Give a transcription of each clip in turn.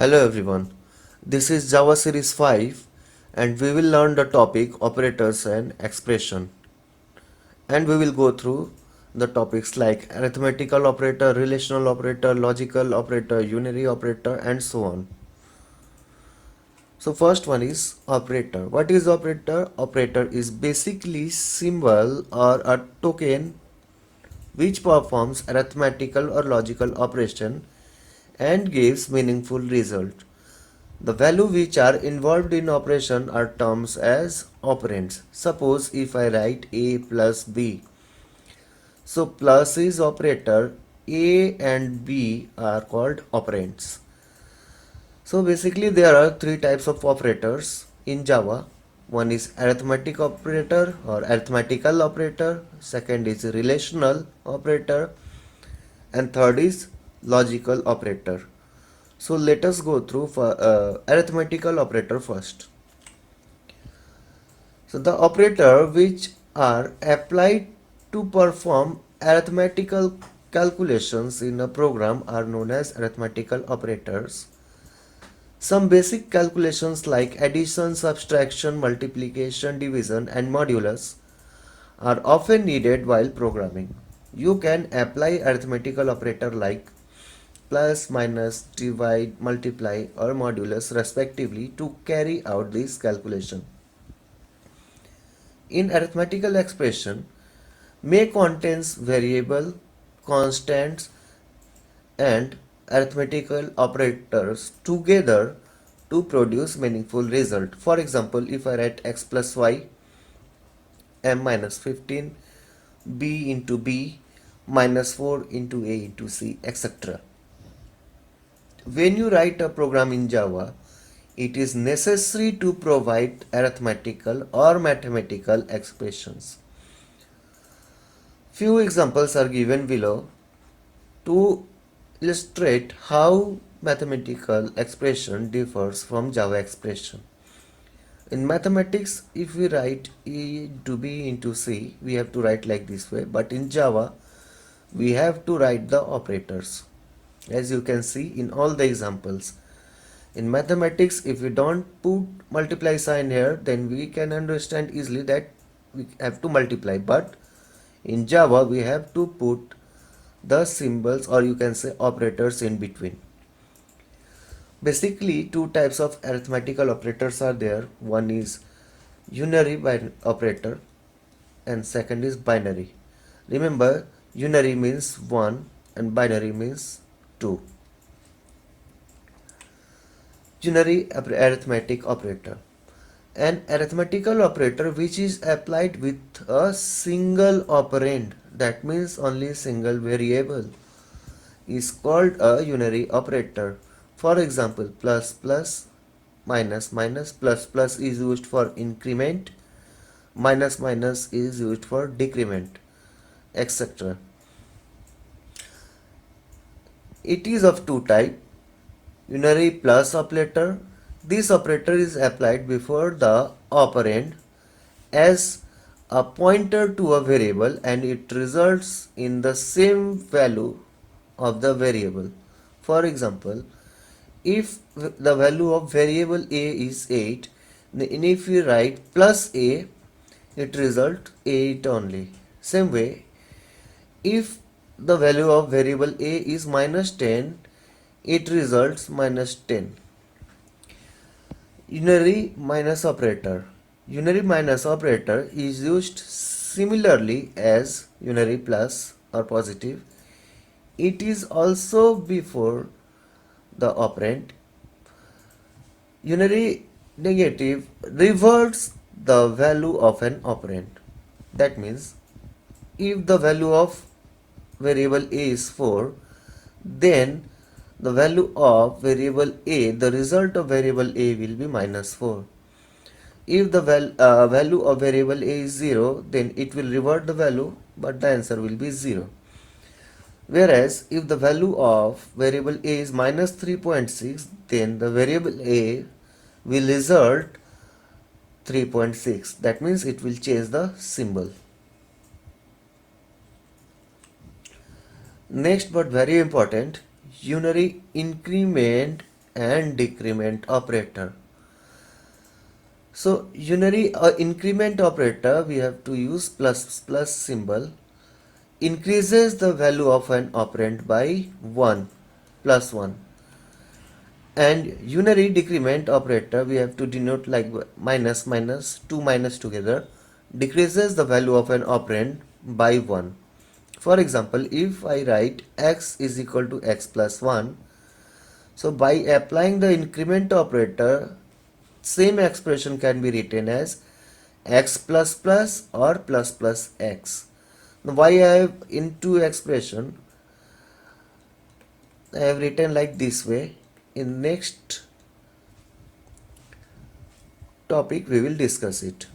Hello everyone, this is Java Series 5 and we will learn the topic operators and expression, and we will go through the topics like arithmetical operator, relational operator, logical operator, unary operator and so on. So first one is operator. What is operator? Operator is basically symbol or a token which performs arithmetical or logical operation and gives meaningful result. The value which are involved in operation are termed as operands. Suppose if I write a plus b. So plus is operator, a and b are called operands. So basically there are three types of operators in Java. One is arithmetic operator or arithmetical operator, second is relational operator, and third is logical operator. So let us go through for arithmetical operator first. So the operator which are applied to perform arithmetical calculations in a program are known as arithmetical operators. Some basic calculations like addition, subtraction, multiplication, division and modulus are often needed while programming. You can apply arithmetical operator like plus, minus, divide, multiply or modulus respectively to carry out this calculation. In arithmetical expression, may contains variable, constants and arithmetical operators together to produce meaningful result. For example, if I write x plus y, m minus 15, b into b, minus 4 into a into c, etc. When you write a program in Java, it is necessary to provide arithmetical or mathematical expressions. Few examples are given below to illustrate how mathematical expression differs from Java expression. In mathematics, if we write a into b into c, we have to write like this way, but in Java, we have to write the operators, as you can see in all the examples. In mathematics, if we don't put multiply sign here, then we can understand easily that we have to multiply, but in Java we have to put the symbols, or you can say operators, in between. Basically two types of arithmetical operators are there. One is unary operator and second is binary. Remember, unary means 1 and binary means 2. Unary arithmetic operator. An arithmetical operator which is applied with a single operand, that means only single variable, is called a unary operator. For example, plus plus, minus minus, plus plus is used for increment, minus minus is used for decrement, etc. It is of two types. Unary plus operator. This operator is applied before the operand as a pointer to a variable and it results in the same value of the variable. For example, if the value of variable a is 8, then if we write plus a, it results 8 only. Same way, if the value of variable a is minus 10, it results minus 10. Unary minus operator. Unary minus operator is used similarly as unary plus or positive. It is also before the operand. Unary negative reverts the value of an operand. That means if the value of variable a is 4, then the value of variable a, the result of variable a will be minus 4. If the value of variable a is 0, then it will revert the value, but the answer will be 0. Whereas if the value of variable a is minus 3.6, then the variable a will result 3.6. That means it will change the symbol. Next, but very important, unary increment and decrement operator. So unary increment operator, we have to use plus plus symbol, increases the value of an operand by 1 plus 1, and unary decrement operator we have to denote like minus minus, two minus together, decreases the value of an operand by 1. For example, if I write x is equal to x plus 1, so by applying the increment operator, same expression can be written as x plus plus or plus plus x. Now why I have in two expression, I have written like this way. In next topic we will discuss it.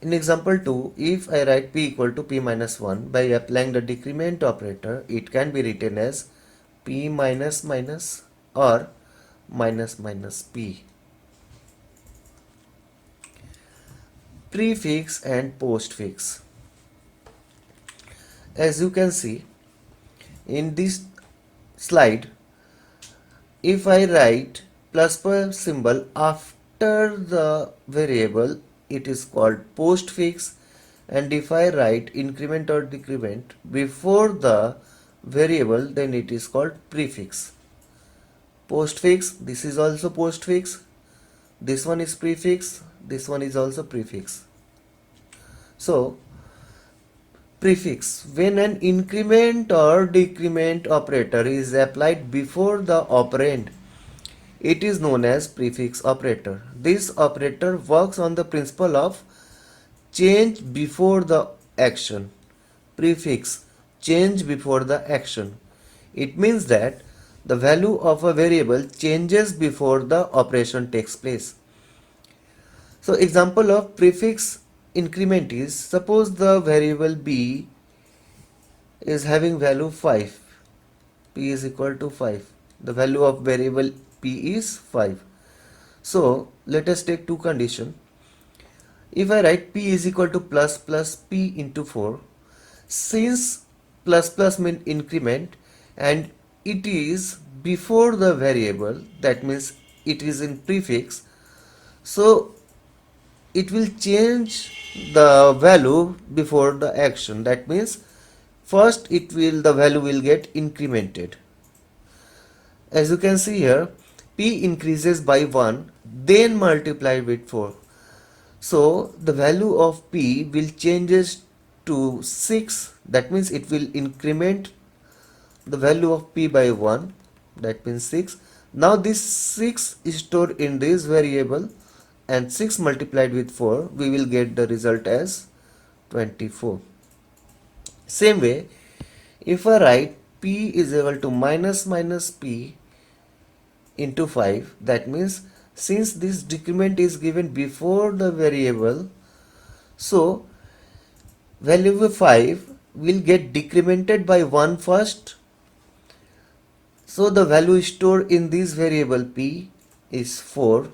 In example 2, if I write p equal to p minus 1, by applying the decrement operator, it can be written as p minus minus or minus minus p. Prefix and postfix. As you can see in this slide, if I write plus symbol after the variable, it is called postfix, and if I write increment or decrement before the variable, then it is called prefix. Postfix, this is also postfix, this one is prefix, this one is also prefix. So prefix, when an increment or decrement operator is applied before the operand, it is known as prefix operator. This operator works on the principle of change before the action. Prefix, change before the action. It means that the value of a variable changes before the operation takes place. So example of prefix increment is, suppose the variable b is having value 5, p is equal to 5, the value of variable p is 5. So let us take two conditions. If I write p is equal to plus plus p into 4, since plus plus means increment and it is before the variable, that means it is in prefix, so it will change the value before the action. That means first the value will get incremented. As you can see here, p increases by 1, then multiplied with 4. So the value of p will changes to 6, that means it will increment the value of p by 1, that means 6. Now this 6 is stored in this variable, and 6 multiplied with 4, we will get the result as 24. Same way, if I write p is equal to minus minus p into 5, that means since this decrement is given before the variable, so value of 5 will get decremented by 1 first. So the value stored in this variable p is 4.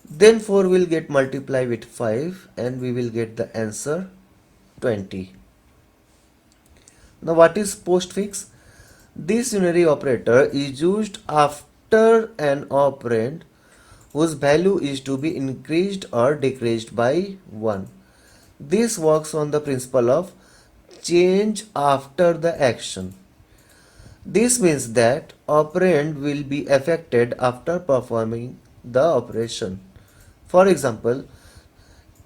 Then 4 will get multiplied with 5 and we will get the answer 20. Now what is postfix? This unary operator is used after an operand whose value is to be increased or decreased by 1. This works on the principle of change after the action. This means that operand will be affected after performing the operation. For example,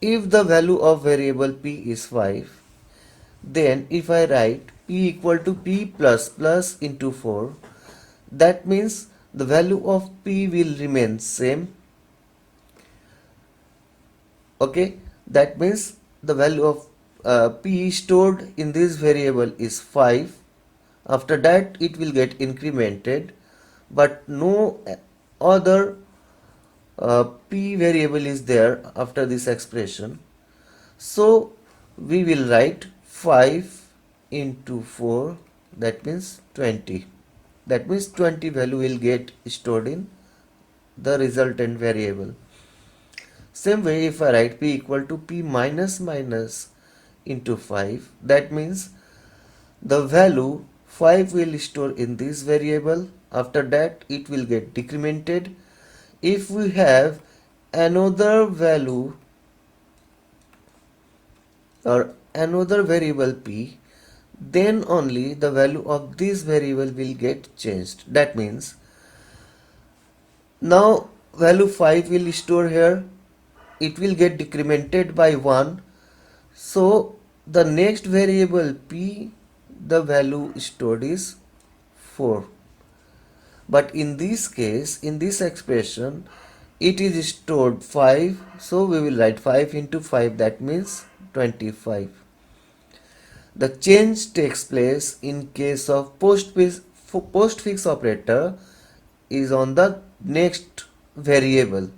if the value of variable p is 5, then if I write p equal to p plus plus into 4, that means the value of p will remain same. Okay, that means the value of p stored in this variable is 5. After that it will get incremented, but no other p variable is there after this expression. So we will write 5 into 4, that means 20. That means 20 value will get stored in the resultant variable. Same way, if I write p equal to p minus minus into 5, that means the value 5 will store in this variable. After that it will get decremented. If we have another value or another variable p, then only the value of this variable will get changed. That means now value 5 will store here, it will get decremented by 1. So the next variable p, the value stored is 4. But in this case, in this expression, it is stored 5. So we will write 5 into 5, that means 25. The change takes place in case of postfix operator is on the next variable.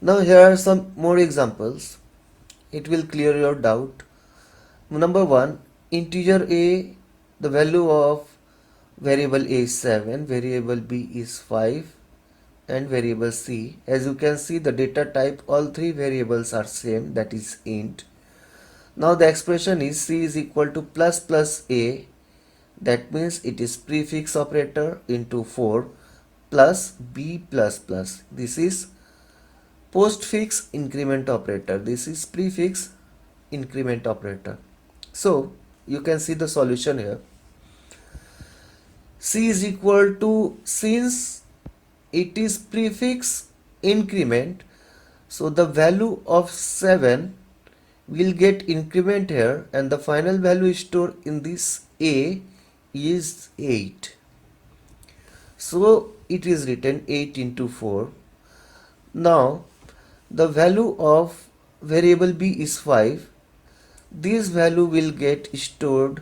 Now here are some more examples. It will clear your doubt. Number 1, integer a, the value of variable a is 7, variable b is 5, and variable c. As you can see, the data type, all three variables are same, that is int. Now the expression is c is equal to plus plus a, that means it is prefix operator into 4 plus b plus plus. This is postfix increment operator. This is prefix increment operator. So you can see the solution here. C is equal to, since it is prefix increment, so the value of 7 will get increment here, and the final value stored in this a is 8. So it is written 8 into 4. Now the value of variable b is 5. This value will get stored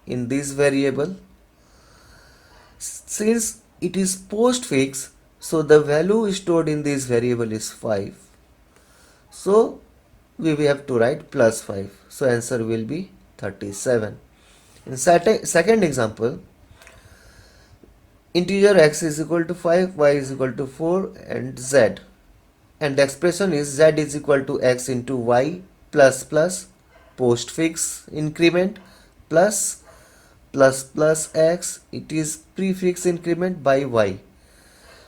in this variable. Since it is postfix, so the value stored in this variable is 5. So we will have to write plus 5. So answer will be 37. In second example, integer x is equal to 5, y is equal to 4, and z. And the expression is z is equal to x into y plus plus postfix increment plus plus x, it is prefix increment by y.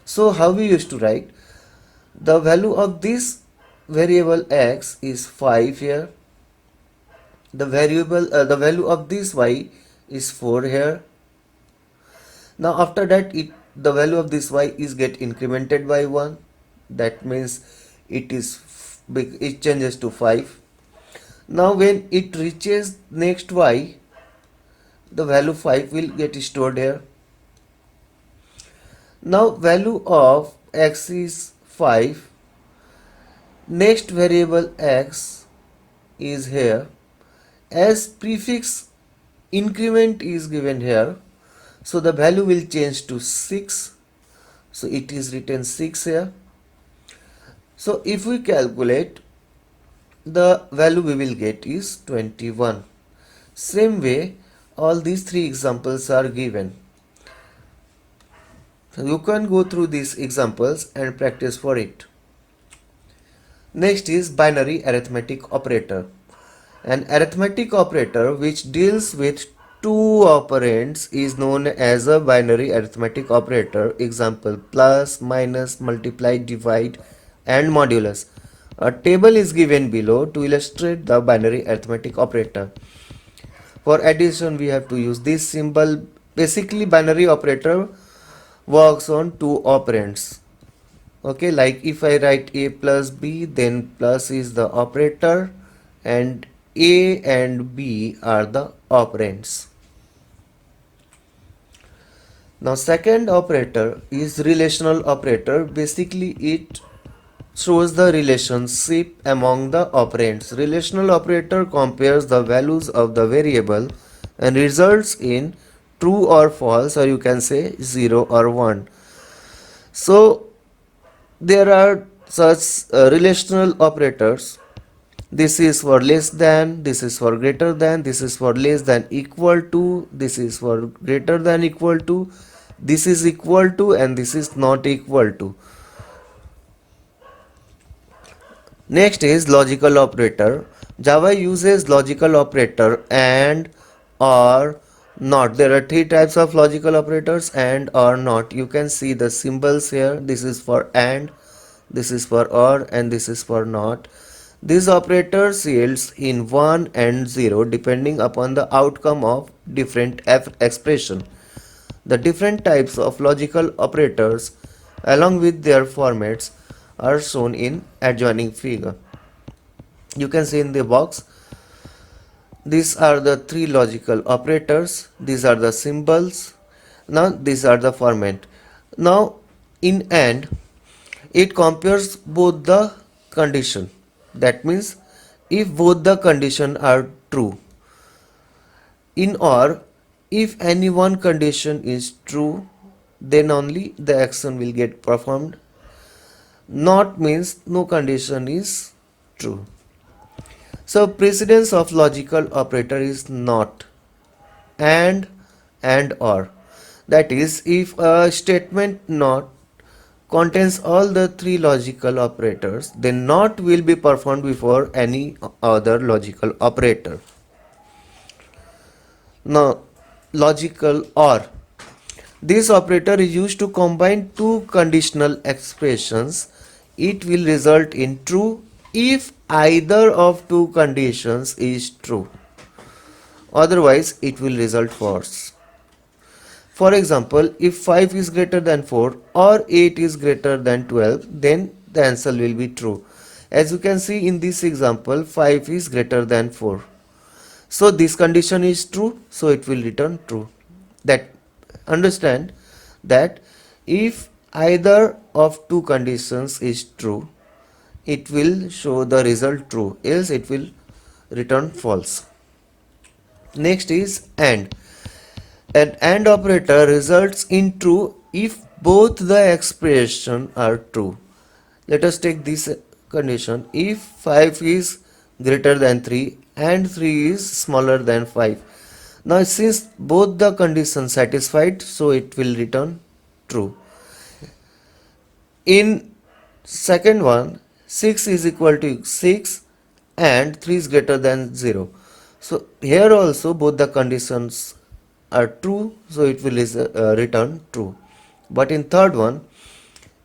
So how we used to write? The value of this variable x is 5 here. The value of this y is 4 here. Now after that, the value of this y is get incremented by 1. That means it changes to 5. Now when it reaches next y, the value 5 will get stored here. Now value of x is 5. Next variable x is here. As prefix increment is given here, so the value will change to 6. So it is written 6 here. So if we calculate, the value we will get is 21. Same way, all these three examples are given. So you can go through these examples and practice for it. Next is binary arithmetic operator. An arithmetic operator which deals with two operands is known as a binary arithmetic operator. Example: plus, minus, multiply, divide, and modulus. A table is given below to illustrate the binary arithmetic operator. For addition, we have to use this symbol. Basically, binary operator works on two operands. Okay, like if I write a plus b, then plus is the operator and a and b are the operands. Now second operator is relational operator. Basically it shows the relationship among the operands. Relational operator compares the values of the variable and results in true or false, or you can say 0 or 1. So there are such relational operators. This is for less than, this is for greater than, this is for less than equal to, this is for greater than equal to, this is equal to, and this is not equal to. Next is logical operator. Java uses logical operator and, or, not. There are three types of logical operators: and, or, not. You can see the symbols here. This is for and, this is for or, and this is for not. These operators yields in 1 and 0 depending upon the outcome of different expression. The different types of logical operators along with their formats are shown in adjoining figure. You can see in the box, these are the three logical operators, these are the symbols, now these are the format. Now in AND, it compares both the condition. That means if both the condition are true. In OR, if any one condition is true, then only the action will get performed. Not means no condition is true. So precedence of logical operator is not and or. That is, if a statement not contains all the three logical operators, then not will be performed before any other logical operator. Now, logical OR. This operator is used to combine two conditional expressions. It will result in true if either of two conditions is true. Otherwise, it will result false. For example, if 5 is greater than 4 or 8 is greater than 12, then the answer will be true. As you can see in this example, 5 is greater than 4. So this condition is true, so it will return true. That understand that if either of two conditions is true, it will show the result true, else it will return false. Next is AND. An AND operator results in true if both the expression are true. Let us take this condition. If 5 is greater than 3 and 3 is smaller than 5. Now since both the conditions satisfied, so it will return true. In second one, 6 is equal to 6 and 3 is greater than 0. So here also both the conditions are true, so it will return true. But in third one,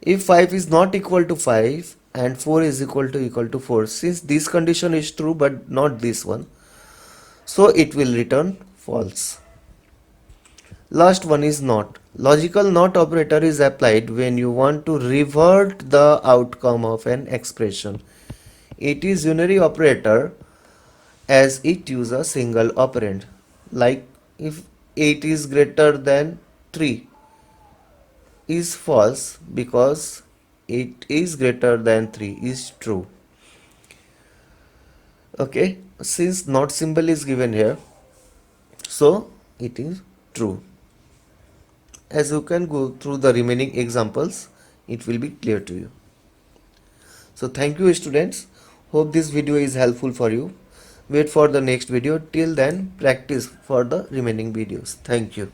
if 5 is not equal to 5 and 4 is equal to 4, since this condition is true but not this one, so it will return false. Last one is not. Logical not operator is applied when you want to revert the outcome of an expression. It is unary operator as it uses a single operand. Like if 8 is greater than 3 is false because 8 is greater than 3 is true. Okay, since not symbol is given here, so it is true. As you can go through the remaining examples, it will be clear to you. So thank you students. Hope this video is helpful for you. Wait for the next video. Till then, practice for the remaining videos. Thank you.